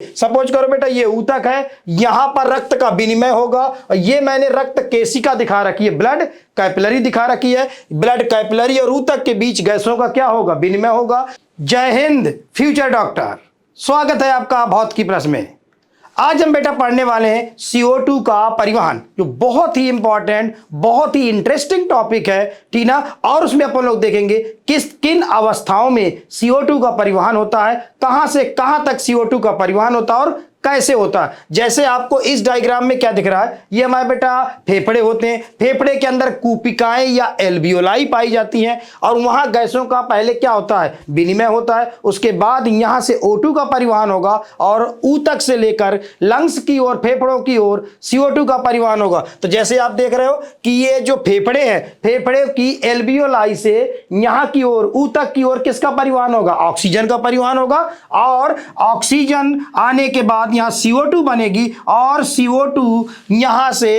Suppose करो बेटा ये ऊतक है, यहां पर रक्त का विनिमय होगा और ये मैंने रक्त केशिका दिखा रखी है, ब्लड कैपिलरी दिखा रखी है। ब्लड कैपिलरी और ऊतक के बीच गैसों का क्या होगा, विनिमय होगा। जय हिंद फ्यूचर डॉक्टर, स्वागत है आपका भौतिकी प्रश्न में। आज हम बेटा पढ़ने वाले हैं CO2 का परिवहन, जो बहुत ही इंपॉर्टेंट, बहुत ही इंटरेस्टिंग टॉपिक है, ठीक ना। और उसमें अपन लोग देखेंगे किन अवस्थाओं में CO2 का परिवहन होता है, कहां से कहां तक CO2 का परिवहन होता है और कैसे होता है। जैसे आपको इस डायग्राम में क्या दिख रहा है, ये हमारे बेटा फेफड़े होते हैं। फेफड़े के अंदर कूपिकाएं या एल्वियोलाई पाई जाती हैं और वहां गैसों का पहले क्या होता है, विनिमय होता है। उसके बाद यहां से O2 का परिवहन होगा और ऊतक से लेकर लंग्स की ओर, फेफड़ों की ओर CO2 का परिवहन होगा। तो जैसे आप देख रहे हो कि ये जो फेफड़े हैं, फेफड़े की एल्वियोलाई से यहां की ओर, ऊतक की ओर किसका परिवहन होगा, ऑक्सीजन का परिवहन होगा। और ऑक्सीजन आने के बाद यहां CO2 बनेगी और CO2 यहां से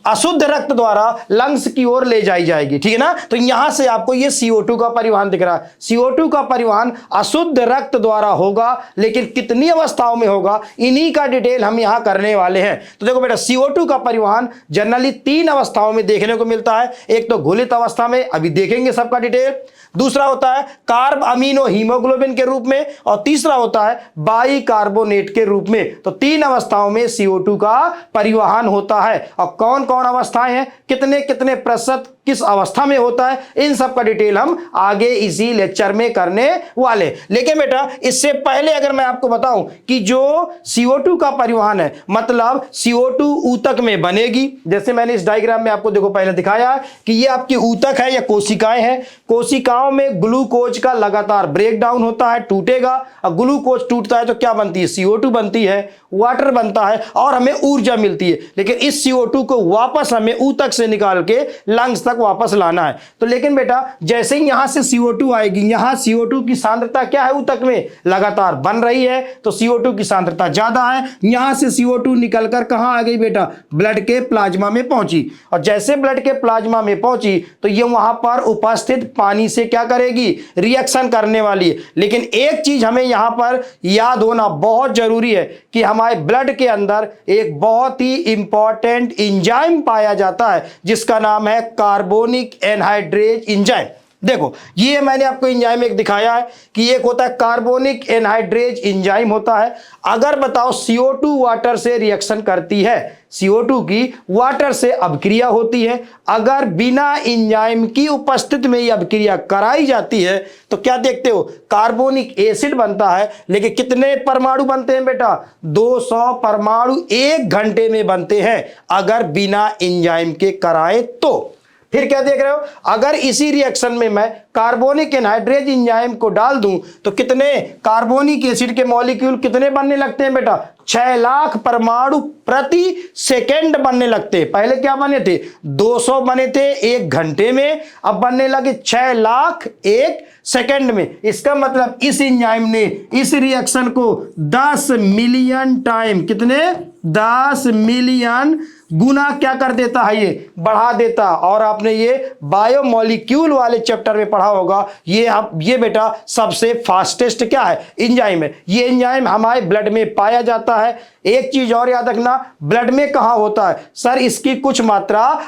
अशुद्ध रक्त द्वारा लंग्स की ओर ले जाई जाएगी, ठीक है ना। तो यहां से आपको ये CO2 का परिवहन दिख रहा है। CO2 का परिवहन अशुद्ध रक्त द्वारा होगा, लेकिन कितनी अवस्थाओं में होगा, इन्हीं का डिटेल हम यहां करने वाले हैं। तो देखो बेटा CO2 का परिवहन जनरली 3 अवस्थाओं में देखने को मिलता है। एक तो घुलित अवस्था में, अभी देखेंगे सबका डिटेल। दूसरा होता है कार्ब अमीनो हीमोग्लोबिन के रूप में और तीसरा होता है बाइकार्बोनेट के रूप में। तो 3 अवस्थाओं में CO2 का परिवहन होता है। और कौन कौन अवस्थाएं हैं, कितने कितने प्रतिशत किस अवस्था में होता है, इन सब का डिटेल हम आगे इसी लेक्चर में करने वाले। लेकिन बेटा इससे पहले अगर मैं आपको बताऊं कि जो CO2 का परिवहन है, मतलब CO2 ऊतक में बनेगी। जैसे मैंने इस डायग्राम में आपको देखो पहले दिखाया कि ये आपकी ऊतक है या कोशिकाएं हैं। कोशिकाओं में ग्लूकोज का लगातार ब्रेकडाउन होता है, टूटेगा। और ग्लूकोज टूटता है तो क्या बनती है, CO2 बनती है, वाटर बनता है और हमें ऊर्जा मिलती है। लेकिन इस CO2 को वापस हमें ऊतक से निकाल के लंग्स तक वापस लाना है। तो लेकिन बेटा जैसे ही यहां से CO2 आएगी, यहां CO2 की सांद्रता क्या है, ऊतक में लगातार बन रही है, तो CO2 की सांद्रता ज्यादा है। यहां से CO2 निकलकर कहां आ गई बेटा, ब्लड के प्लाज्मा में पहुंची। और जैसे ब्लड के प्लाज्मा में पहुंची तो ये वहां पर उपस्थित पानी से क्या करेगी, रिएक्शन करने वाली है। लेकिन एक चीज हमें यहां पर याद होना बहुत जरूरी है कि हमारे ब्लड के अंदर एक बहुत ही इंपॉर्टेंट एंजाइम पाया जाता है जिसका नाम है कार्बोनिक एनहाइड्रेज एंजाइम। देखो ये मैंने आपको एंजाइम एक दिखाया है कि एक होता है कार्बोनिक एनहाइड्रेज एंजाइम होता है। अगर बताओ CO2 वाटर से रिएक्शन करती है, CO2 की वाटर से अभिक्रिया होती है। अगर बिना एंजाइम की उपस्थिति में ये अभिक्रिया कराई जाती है तो क्या देखते हो, कार्बोनिक एसिड बनता है। लेकिन कितने परमाणु बनते हैं बेटा, 200 परमाणु 1 घंटे में बनते हैं अगर बिना एंजाइम के कराएं तो। फिर क्या देख रहे हो, अगर इसी रिएक्शन में मैं कार्बोनिक एनहाइड्रेज एंजाइम को डाल दूं तो कितने कार्बोनिक एसिड के मॉलिक्यूल कितने बनने लगते हैं बेटा, 6 लाख परमाणु प्रति सेकेंड बनने लगते हैं। पहले क्या बने थे, 200 बने थे 1 घंटे में, अब बनने लगे 6 लाख 1 सेकेंड में। इसका मतलब इस एंजाइम ने इस रिएक्शन को 10 मिलियन टाइम, कितने, 10 मिलियन गुना क्या कर देता है, ये बढ़ा देता। और आपने ये बायोमोलिक्यूल वाले चैप्टर में पढ़ा होगा, ये बेटा सबसे फास्टेस्ट क्या है, एंजाइम है। ये एंजाइम हमारे ब्लड में पाया जाता है। एक चीज और याद रखना, ब्लड में कहां होता है सर, इसकी कुछ मात्रा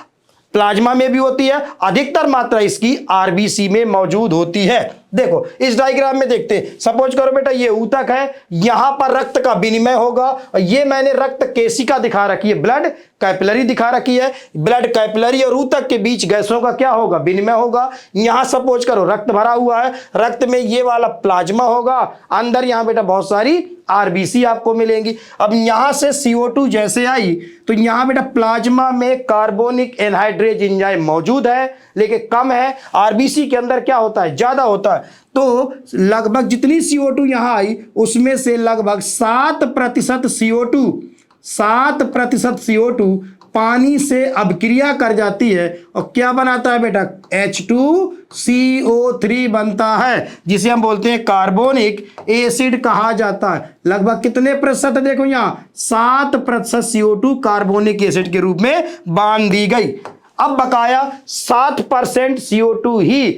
प्लाज्मा में भी होती है, अधिकतर मात्रा इसकी RBC में मौजूद होती है। देखो इस डायग्राम में देखते हैं, सपोज करो बेटा ये ऊतक है, यहां पर रक्त का विनिमय होगा और ये मैंने रक्त केशिका दिखा रखी है, ब्लड कैपिलरी दिखा रखी है। ब्लड कैपिलरी और ऊतक के बीच गैसों का क्या होगा, विनिमय होगा। यहां सपोज करो रक्त भरा हुआ है, रक्त में ये वाला प्लाज्मा होगा, अंदर यहां बेटा बहुत सारी RBC आपको मिलेंगी। अब यहां से CO2 जैसे आई तो यहां बेटा प्लाज्मा में कार्बोनिक एनहाइड्रेज एंजाइम मौजूद है, लेकिन कम है। RBC के अंदर क्या होता है, ज्यादा होता है। तो लगभग जितनी CO2 यहां आई उसमें से लगभग 7% CO2 पानी से अभिक्रिया कर जाती है और क्या बनाता है बेटा, H2CO3 बनता है, जिसे हम बोलते हैं कार्बोनिक एसिड कहा जाता है। लगभग कितने प्रतिशत, देखो यहां 7% CO2 कार्बोनिक एसिड के रूप में बांध दी गई। अब बकाया 7% CO2 ही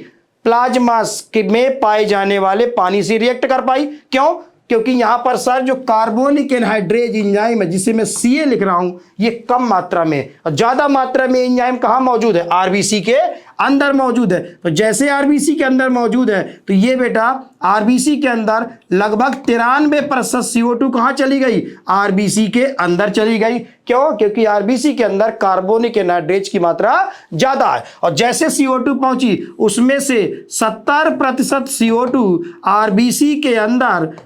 प्लाज्मा में पाए जाने वाले पानी से रिएक्ट कर पाई। क्यों, क्योंकि यहां पर सर जो कार्बोनिक एनहाइड्रेज एंजाइम है जिसे मैं Ca लिख रहा हूं ये कम मात्रा में और ज्यादा मात्रा में एंजाइम कहां मौजूद है, आरबीसी के अंदर मौजूद है। तो जैसे आरबीसी के अंदर मौजूद है तो ये बेटा आरबीसी के अंदर लगभग 93% CO2 कहां चली गई, आरबीसी के अंदर चली गई। क्यों? क्योंकि आरबीसी के अंदर कार्बोनिक एनहाइड्रेज की मात्रा ज्यादा है और जैसे CO2 पहुंची उसमें से 70% CO2 आरबीसी के अंदर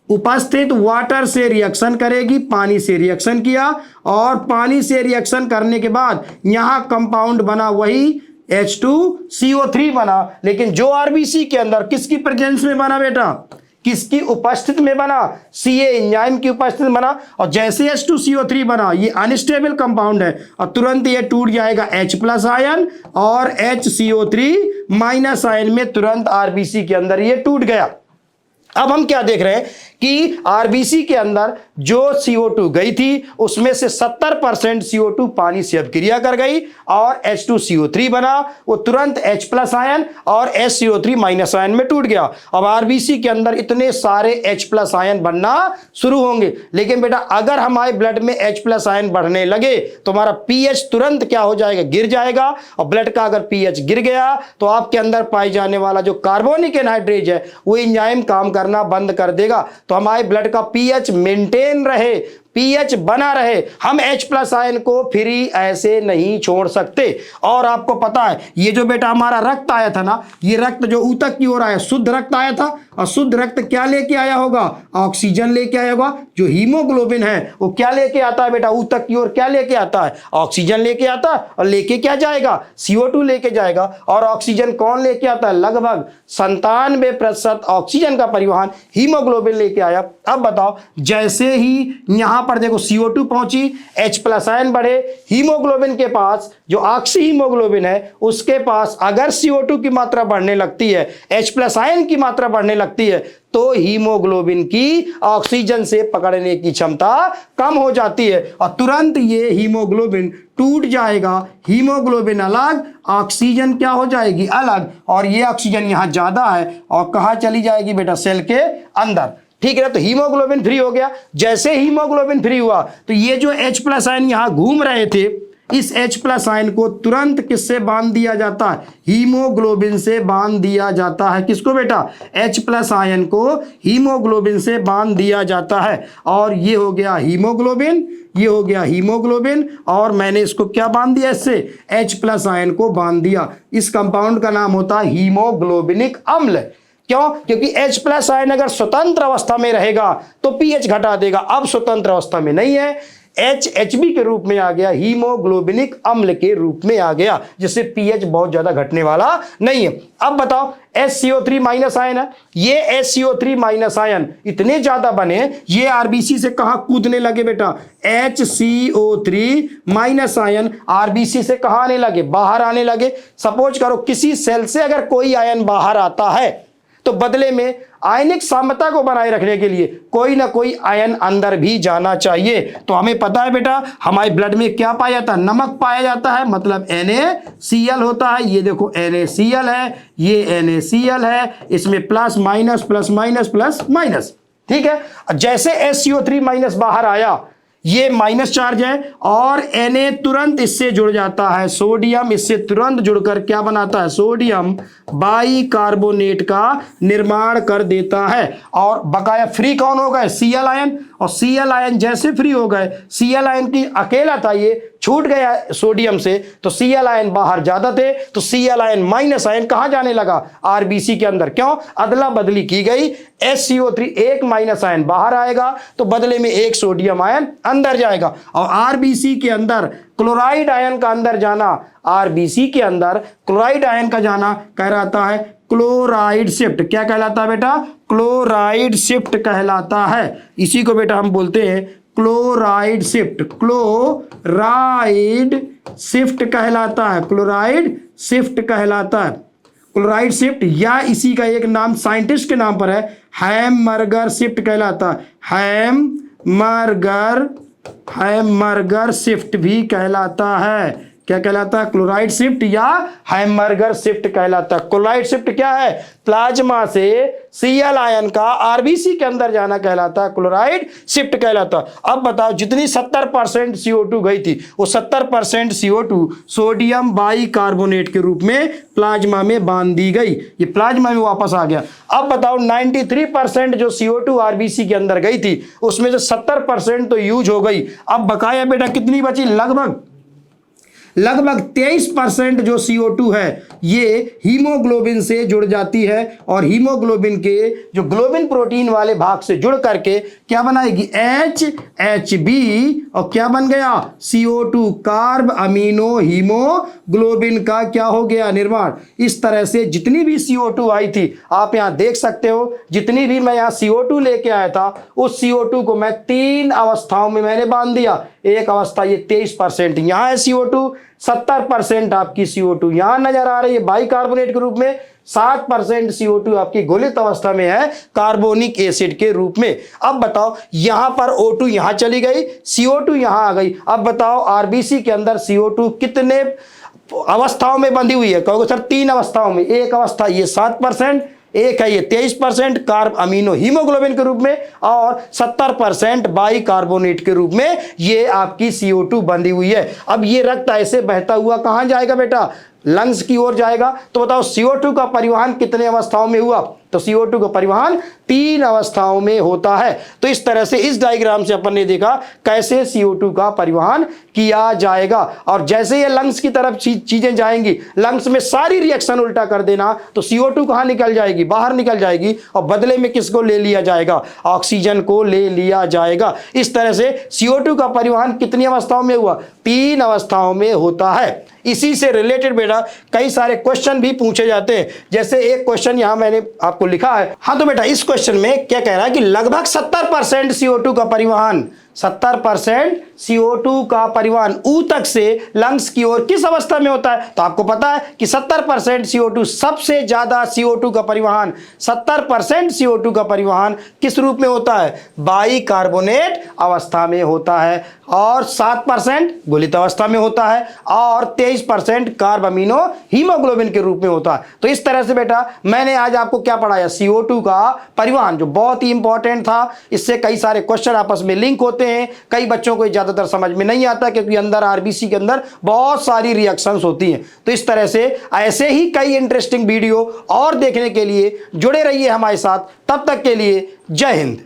उपस्थित वाटर से रिएक्शन करेगी, पानी से रिएक्शन किया और पानी से रिएक्शन करने के बाद यहां कंपाउंड बना वही H2CO3 बना, लेकिन जो आरबीसी के अंदर किसकी प्रेजेंस में बना बेटा, किसकी उपस्थिति में बना, Ca एंजाइम की उपस्थिति में बना। और जैसे H2CO3 बना ये अनस्टेबल कंपाउंड है और तुरंत ये टूट जाएगा H+ आयन और HCO3- आयन में तुरंत आरबीसी के अंदर ये टूट गया। अब हम क्या देख रहे हैं कि आरबीसी के अंदर जो CO2 गई थी उसमें से 70% CO2 पानी से अभिक्रिया कर गई और H2CO3 बना, वो तुरंत H+ आयन और HCO3- आयन में टूट गया। अब आरबीसी के अंदर इतने सारे H+ आयन बनना शुरू होंगे, लेकिन बेटा अगर हमारे ब्लड में H+ आयन बढ़ने लगे तो हमारा पीएच तुरंत क्या हो जाएगा, गिर जाएगा। और ब्लड का अगर पीएच गिर गया तो आपके अंदर पाई जाने वाला जो कार्बोनिक एनहाइड्रेज है वो एंजाइम काम करना बंद कर देगा। तो हमारे ब्लड का पीएच मेंटेन रहे, पीएच बना रहे, हम H+ आयन को फ्री ऐसे नहीं छोड़ सकते। और आपको पता है ये जो बेटा हमारा रक्त आया था ना, ये रक्त जो ऊतक की ओर आया शुद्ध रक्त आया था और शुद्ध रक्त क्या लेके आया होगा, ऑक्सीजन लेके आया होगा। जो हीमोग्लोबिन है वो क्या लेके आता है बेटा, ऊतक की ओर क्या लेके आता है, ऑक्सीजन लेके आता है और लेके क्या जाएगा, CO2 लेके जाएगा। और ऑक्सीजन कौन लेके आता है, लगभग 97% ऑक्सीजन का परिवहन हीमोग्लोबिन लेके आया। अब बताओ जैसे ही यहां पर देखो CO2 पहुंची, H+ आयन बढ़े, हीमोग्लोबिन के पास जो ऑक्सी हीमोग्लोबिन है उसके पास अगर CO2 की मात्रा बढ़ने लगती है, H+ आयन की मात्रा बढ़ने लगती है तो हीमोग्लोबिन की ऑक्सीजन से पकड़ने की क्षमता कम हो जाती है और तुरंत ये हीमोग्लोबिन टूट जाएगा। हीमोग्लोबिन अलग, ऑक्सीजन क्या हो जाएगी, अलग। और ये ऑक्सीजन यहां ज्यादा है और कहां चली जाएगी बेटा, सेल के अंदर। ठीक है, तो हीमोग्लोबिन फ्री हो गया। जैसे हीमोग्लोबिन फ्री हुआ तो ये जो H+ आयन यहां घूम रहे थे, इस H+ आयन को तुरंत किससे बांध दिया जाता है, हीमोग्लोबिन से बांध दिया जाता है। किसको बेटा, H+ आयन को हीमोग्लोबिन से बांध दिया जाता है। और ये हो गया हीमोग्लोबिन, ये हो गया हीमोग्लोबिन और मैंने इसको क्या बांध दिया, इससे H+ आयन को बांध दिया। इस कंपाउंड का नाम होता है हीमोग्लोबिनिक अम्ल। क्यों? क्योंकि H+ आयन अगर स्वतंत्र अवस्था में रहेगा तो पीएच घटा देगा, अब स्वतंत्र अवस्था में नहीं है, HB के रूप में आ गया, हीमोग्लोबिनिक अम्ल के रूप में आ गया, जिससे पीएच बहुत ज्यादा घटने वाला नहीं है। अब बताओ HCO3- आयन है, ये HCO3- आयन इतने ज्यादा बने ये आरबीसी से कहां कूदने लगे बेटा, HCO3- आयन आरबीसी से कहां आने लगे, बाहर आने लगे। सपोज करो किसी सेल से अगर कोई आयन बाहर आता है तो बदले में आयनिक साम्यता को बनाए रखने के लिए कोई ना कोई आयन अंदर भी जाना चाहिए। तो हमें पता है बेटा हमारे ब्लड में क्या पाया जाता है, नमक पाया जाता है, मतलब NaCl होता है। ये देखो NaCl है, ये NaCl है, इसमें plus minus plus minus plus minus. ठीक है, जैसे HCO3- बाहर आया, ये माइनस चार्ज है और Na तुरंत इससे जुड़ जाता है, सोडियम इससे तुरंत जुड़कर क्या बनाता है, सोडियम बाइकार्बोनेट का निर्माण कर देता है। और बकाया फ्री कौन हो गए, Cl आयन। और Cl आयन जैसे फ्री हो गए, Cl आयन की अकेला था, ये छूट गया सोडियम से, तो Cl आयन बाहर ज्यादा थे, तो Cl आयन- आयन कहां जाने लगा, आरबीसी के अंदर। क्यों, अदला बदली की गई, HCO3 एक माइनस आयन बाहर आएगा तो बदले में एक सोडियम आयन अंदर जाएगा। और आरबीसी के अंदर क्लोराइड आयन का अंदर जाना, आरबीसी के अंदर क्लोराइड आयन का जाना कहलाता है क्लोराइड शिफ्ट। क्या कहलाता है बेटा, क्लोराइड शिफ्ट कहलाता है। इसी को बेटा हम बोलते हैं क्लोराइड शिफ्ट, क्लोराइड शिफ्ट कहलाता है, क्लोराइड शिफ्ट कहलाता है, क्लोराइड शिफ्ट। या इसी का एक नाम साइंटिस्ट के नाम पर है, हैमबर्गर शिफ्ट कहलाता है, हैमबर्गर शिफ्ट भी कहलाता है। क्या कहलाता है? क्लोराइड शिफ्ट या हैमबर्गर शिफ्ट कहलाता है। क्लोराइड शिफ्ट क्या है? प्लाज्मा से Cl आयन का आरबीसी के अंदर जाना कहलाता है, क्लोराइड शिफ्ट कहलाता है। अब बताओ, जितनी 70% CO2 गई थी, वो 70% CO2 सोडियम बाइकार्बोनेट के रूप में प्लाज्मा में बांध दी गई, ये प्लाज्मा में वापस आ गया। अब बताओ 93% जो CO2 आरबीसी के अंदर गई थी, उसमें से 70% तो यूज हो गई। अब बकाया बेटा कितनी बची? लगभग 23% जो CO2 है ये हीमोग्लोबिन से जुड़ जाती है, और हीमोग्लोबिन के जो ग्लोबिन प्रोटीन वाले भाग से जुड़ करके क्या बनाएगी? HB, और क्या बन गया? CO2, कार्ब अमीनो हीमोग्लोबिन का क्या हो गया? निर्माण। इस तरह से जितनी भी CO2 आई थी, आप यहां देख सकते हो, जितनी भी मैं यहां CO2 लेके आया था, उस CO2 को मैं 3 अवस्थाओं में मैंने बांध दिया। एक अवस्था ये 23% यहां है CO2, 70% आपकी CO2 यहां नजर आ रही है बाइकार्बोनेट के रूप में, 7% CO2 आपकी घुलित अवस्था में है कार्बोनिक एसिड के रूप में। अब बताओ, यहां पर O2 यहां चली गई, CO2 यहां आ गई। अब बताओ आरबीसी के अंदर CO2 कितने अवस्थाओं में बंधी हुई है? कहोगे सर 3 अवस्थाओं में। एक अवस्था ये 7%, एक है ये 23% कार्ब अमीनो हीमोग्लोबिन के रूप में, और 70% बाइकार्बोनेट के रूप में ये आपकी CO2 बंधी हुई है। अब ये रक्त ऐसे बहता हुआ कहां जाएगा बेटा? लंग्स की ओर जाएगा। तो बताओ CO2 का परिवहन कितने अवस्थाओं में हुआ? तो CO2 का परिवहन 3 अवस्थाओं में होता है। तो इस तरह से इस डायग्राम से अपन ने देखा कैसे CO2 का परिवहन किया जाएगा। और जैसे ये लंग्स की तरफ चीजें जाएंगी, लंग्स में सारी रिएक्शन उल्टा कर देना, तो CO2 कहां निकल जाएगी? बाहर निकल जाएगी, और बदले में किसको ले लिया जाएगा? ऑक्सीजन को ले लिया जाएगा। इस तरह से CO2 का परिवहन कितनी अवस्थाओं में हुआ? 3 अवस्थाओं में होता है। इसी से रिलेटेड बेटा कई सारे क्वेश्चन भी पूछे जाते हैं। जैसे एक क्वेश्चन यहां मैंने आपको लिखा है। हाँ, तो बेटा इस क्वेश्चन में क्या कह रहा है कि लगभग 70% CO2 का परिवहन, 70% CO2 का परिवहन ऊतक से लंग्स की ओर किस अवस्था में होता है? तो आपको पता है कि 70% CO2, सबसे ज्यादा CO2 का परिवहन, 70% CO2 का परिवहन किस रूप में होता है? बाइकार्बोनेट अवस्था में होता है, और 7% घुलित अवस्था में होता है, और 23% कार्ब अमीनो हीमोग्लोबिन के रूप में होता है। तो इस तरह से बेटा मैंने आज आपको क्या पढ़ाया? CO2 का परिवहन, जो बहुत ही इंपॉर्टेंट था। इससे कई सारे क्वेश्चन आपस में लिंक होते हैं। कई बच्चों को ज्यादातर समझ में नहीं आता, क्योंकि अंदर आरबीसी के अंदर बहुत सारी रिएक्शंस होती हैं। तो इस तरह से ऐसे ही कई इंटरेस्टिंग वीडियो और देखने के लिए जुड़े रहिए हमारे साथ। तब तक के लिए जय हिंद।